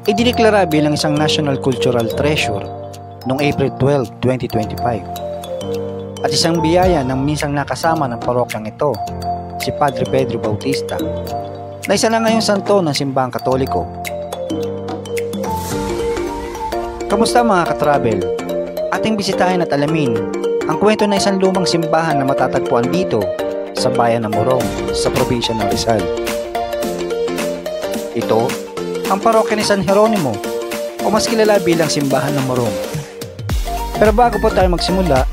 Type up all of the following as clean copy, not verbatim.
idineklara bilang isang National Cultural Treasure noong April 12, 2025 at isang biyaya ng minsang nakasama ng parokyang ito, si Padre Pedro Bautista, na isa na ngayong santo ng simbahang Katoliko. Kamusta mga ka-travel? Ating bisitahin at alamin ang kwento ng isang lumang simbahan na matatagpuan dito sa bayan ng Morong sa probinsya ng Rizal. Ito ang parokya ni San Jeronimo o mas kilala bilang simbahan ng Morong. Pero bago po tayo magsimula,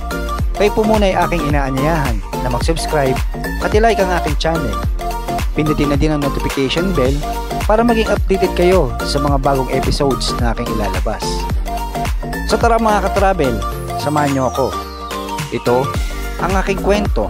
kayo po muna ay aking inaanyayahan na mag-subscribe at i-like ang aking channel. Pindutin na din ang notification bell para maging updated kayo sa mga bagong episodes na aking ilalabas. So tara mga ka-travel, samahan niyo ako. Ito ang aking kwento.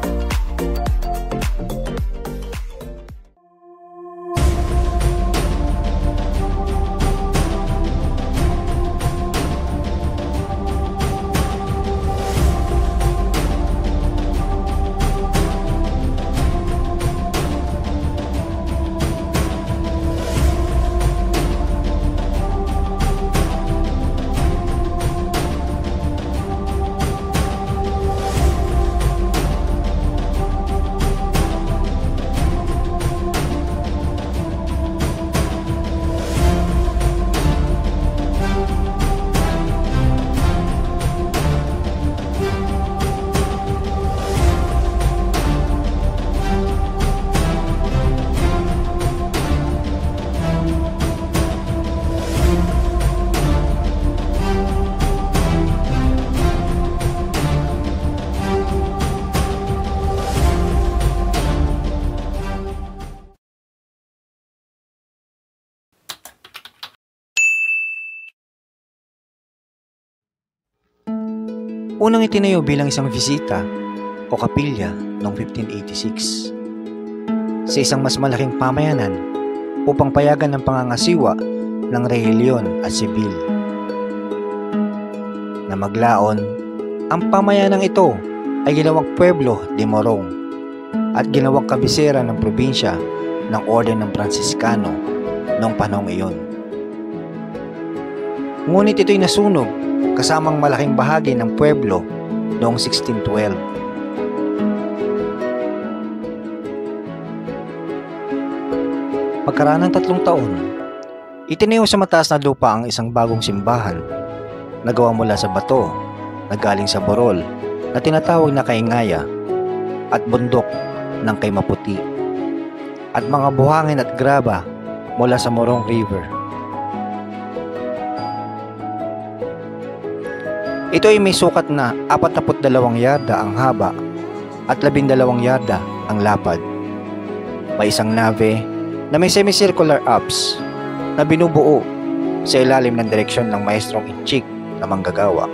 Unang itinayo bilang isang bisita o kapilya noong 1586 sa isang mas malaking pamayanan upang payagan ng pangangasiwa ng relihiyon at sibil. Na maglaon, ang pamayanang ito ay ginawang Pueblo de Morong at ginawang kabisera ng probinsya ng Orden ng Franciscano noong panahong iyon. Ngunit ito'y nasunog kasamang malaking bahagi ng pueblo noong 1612. Pagkaraan ng 3 taon, itinayo sa mataas na lupa ang isang bagong simbahan na gawa mula sa bato na galing sa Borol na tinatawag na Kaingaya at bundok ng Kaymaputi at mga buhangin at graba mula sa Morong River. Ito ay may sukat na 42 yarda ang haba at 12 yarda ang lapad. May isang nave na may semicircular apse na binubuo sa ilalim ng direksyon ng maestrong inchik na manggagawa.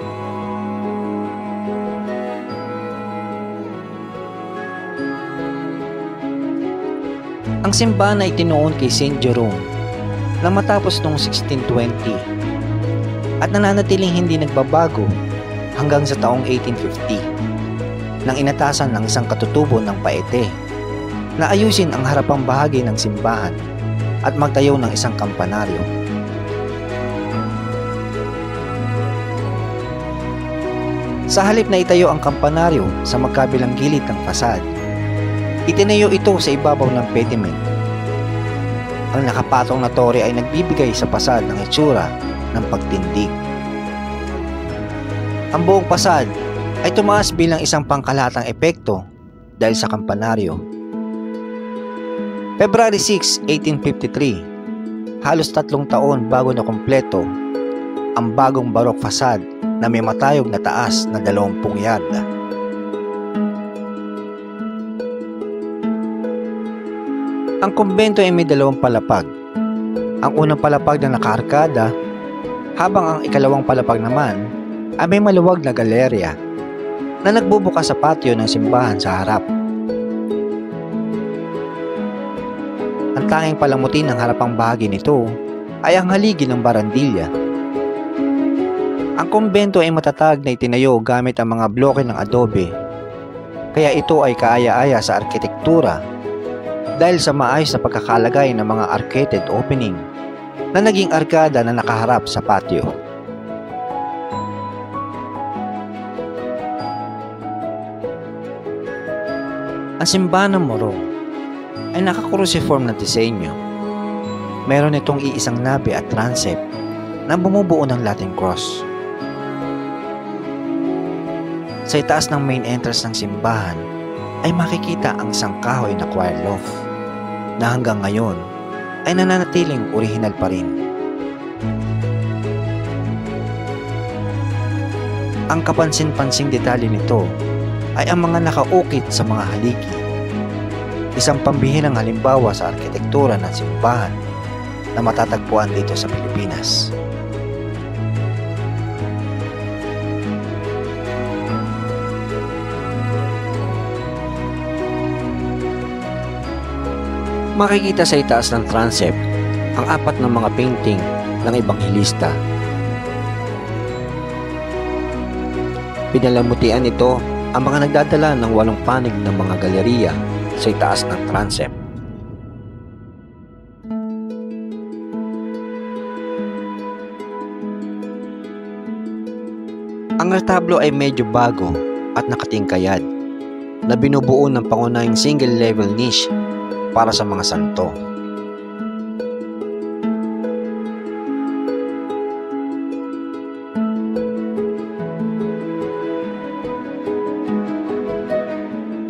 Ang simbahan ay tinuon kay Saint Jerome na matapos noong 1620 at nananatiling hindi nagbabago hanggang sa taong 1850 nang inatasan ng isang katutubo ng Paete na ayusin ang harapang bahagi ng simbahan at magtayo ng isang kampanaryo. Sa halip na itayo ang kampanaryo sa magkabilang gilid ng fasad, itinayo ito sa ibabaw ng pediment. Ang nakapatong na tore ay nagbibigay sa fasad ng itsura ng pagtindig. Ang buong pasad ay tumaas bilang isang pangkalahatang epekto dahil sa kampanaryo. February 6, 1853, halos 3 taon bago na kumpleto ang bagong barok fasad na may matayog na taas na 20 yarda. Ang kumbento ay may 2 palapag. Ang unang palapag na nakaarkada, habang ang ikalawang palapag naman ay may maluwag na galerya na nagbubukas sa patio ng simbahan sa harap. Ang tanging palamuti ng harapang bahagi nito ay ang haligi ng barandilya. Ang kumbento ay matatag na itinayo gamit ang mga bloke ng adobe, kaya ito ay kaaya-aya sa arkitektura dahil sa maayos na pagkakalagay ng mga arcaded opening na naging arkada na nakaharap sa patio. Ang simbahan ng Morong ay naka-cruciform na disenyo. Meron itong iisang nabe at transept na bumubuo ng Latin cross. Sa itaas ng main entrance ng simbahan ay makikita ang isang kahoy na choir loft na hanggang ngayon ay nananatiling orihinal pa rin. Ang kapansin-pansing detalye nito ay ang mga nakaukit sa mga haligi, isang pambihirang halimbawa sa arkitektura ng simbahan na matatagpuan dito sa Pilipinas. Makikita sa itaas ng transept ang 4 ng mga painting ng Ebanghelista. Pinalamutian ito ang mga nagdadala ng 8 panig ng mga galeriya sa itaas ng transept. Ang retablo ay medyo bago at nakatingkayad na binubuo ng pangunahing single-level niche para sa mga santo.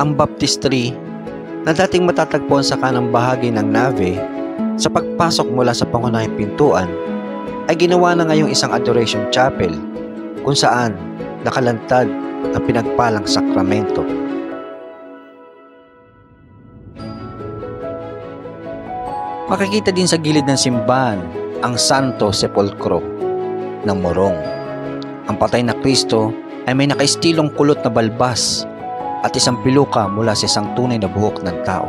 Ang baptistry na dating matatagpuan sa kanang bahagi ng nave, sa pagpasok mula sa pangunahing pintuan ay ginawa na ngayong isang adoration chapel kung saan nakalantad ang pinagpalang sakramento. Makikita din sa gilid ng simbahan ang Santo Sepulcro ng Morong. Ang patay na Kristo ay may nakaistilong kulot na balbas at isang piluka mula sa isang tunay na buhok ng tao.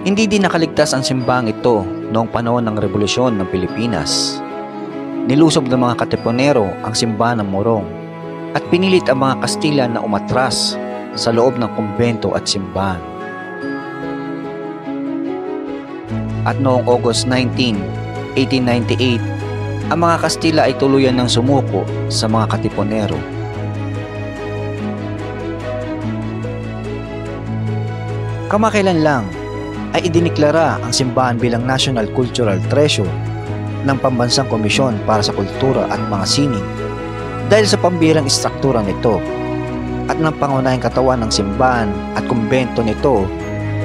Hindi din nakaligtas ang simbahang ito noong panahon ng Rebolusyon ng Pilipinas. Nilusob ng mga Katipunero ang simbahan ng Morong at pinilit ang mga Kastila na umatras sa loob ng kumbento at simbahan. At noong August 19, 1898, ang mga Kastila ay tuluyan ng sumuko sa mga Katipunero. Kamakailan lang ay idiniklara ang simbahan bilang National Cultural Treasure ng Pambansang Komisyon para sa Kultura at mga Sining dahil sa pambihirang istruktura nito at ng pangunahing katawan ng simbahan at kumbento nito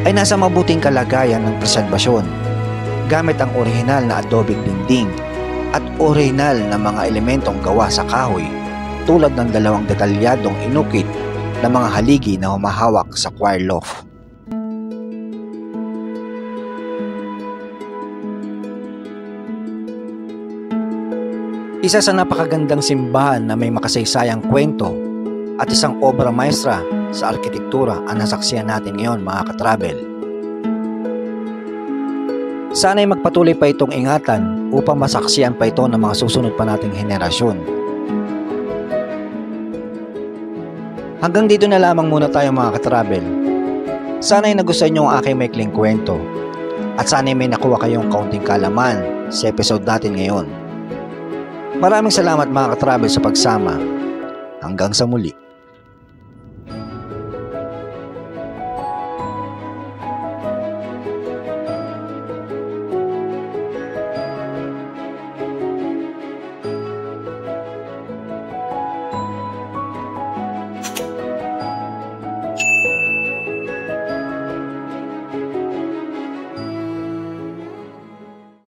ay nasa mabuting kalagayan ng preserbasyon gamit ang orihinal na adobeng dingding at orihinal na mga elementong gawa sa kahoy tulad ng 2 detalyadong inukit na mga haligi na humahawak sa choir loft. Isa sa napakagandang simbahan na may makasaysayang kwento at isang obra maestra sa arkitektura ang nasaksihan natin ngayon, mga katravel. Sana'y magpatuloy pa itong ingatan upang masaksihan pa ito ng mga susunod pa nating henerasyon. Hanggang dito na lamang muna tayo, mga katravel. Sana'y nagustuhan nyo ang aking maikling kwento at sana'y may nakuha kayong kaunting kalaman sa episode natin ngayon. Maraming salamat, mga katravel, sa pagsama. Hanggang sa muli.